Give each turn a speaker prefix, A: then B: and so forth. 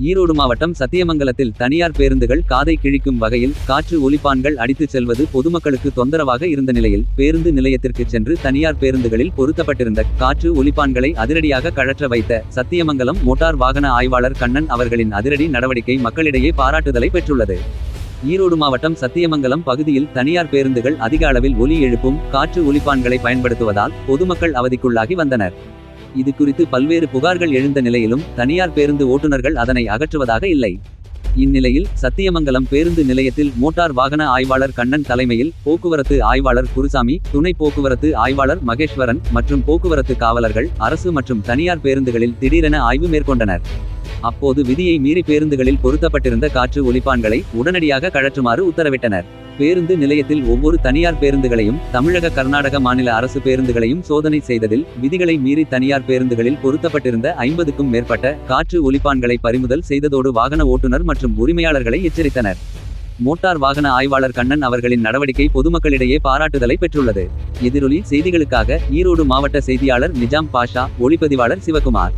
A: ஈரோடு மாவட்டம் சத்தியமங்கலத்தில் தனியார் பேருந்துகள் காதை கிழிக்கும் வகையில் காற்று ஒலிப்பான்கள் அடித்துச் செல்வது பொதுமக்களுக்கு தொந்தரவாக இருந்த நிலையில் பேருந்து நிலையத்திற்கு சென்று தனியார் பேருந்துகளில் பொருத்தப்பட்டிருந்த காற்று ஒலிப்பான்களை அதிரடியாக கழற்ற வைத்த சத்தியமங்கலம் மோட்டார் வாகன ஆய்வாளர் கண்ணன் அவர்களின் அதிரடி நடவடிக்கை மக்களிடையே பாராட்டுதலை பெற்றுள்ளது. ஈரோடு மாவட்டம் சத்தியமங்கலம் பகுதியில் தனியார் பேருந்துகள் அதிக அளவில் ஒலி எழுப்பும் காற்று ஒலிப்பான்களை பயன்படுத்துவதால் பொதுமக்கள் அவதிக்குள்ளாகி வந்தனர். இது குறித்து பல்வேறு புகார்கள் எழுந்த நிலையிலும் தனியார் பேருந்து ஓட்டுநர்கள் அதனை அகற்றுவதாக இல்லை. இந்நிலையில் சத்தியமங்கலம் பேருந்து நிலையத்தில் மோட்டார் வாகன ஆய்வாளர் கண்ணன் தலைமையில் போக்குவரத்து ஆய்வாளர் குருசாமி, துணை போக்குவரத்து ஆய்வாளர் மகேஸ்வரன் மற்றும் போக்குவரத்து காவலர்கள் அரசு மற்றும் தனியார் பேருந்துகளில் திடீரென ஆய்வு மேற்கொண்டனர். அப்போது விதியை மீறி பேருந்துகளில் பொருத்தப்பட்டிருந்த காற்று ஒலிப்பான்களை உடனடியாக கழற்றுமாறு உத்தரவிட்டனர். பேருந்து நிலையத்தில் ஒவ்வொரு தனியார் பேருந்துகளையும் தமிழக கர்நாடக மாநில அரசு பேருந்துகளையும் சோதனை செய்ததில் விதிகளை மீறி தனியார் பேருந்துகளில் பொருத்தப்பட்டிருந்த 50க்கும் மேற்பட்ட காற்று ஒலிப்பான்களை பறிமுதல் செய்ததோடு வாகன ஓட்டுநர் மற்றும் உரிமையாளர்களை எச்சரித்தனர். மோட்டார் வாகன ஆய்வாளர் கண்ணன் அவர்களின் நடவடிக்கை பொதுமக்களிடையே பாராட்டுதலை பெற்றுள்ளது. எதிரொலி செய்திகளுக்காக ஈரோடு மாவட்ட செய்தியாளர் நிஜாம் பாஷா, ஒளிப்பதிவாளர் சிவகுமார்.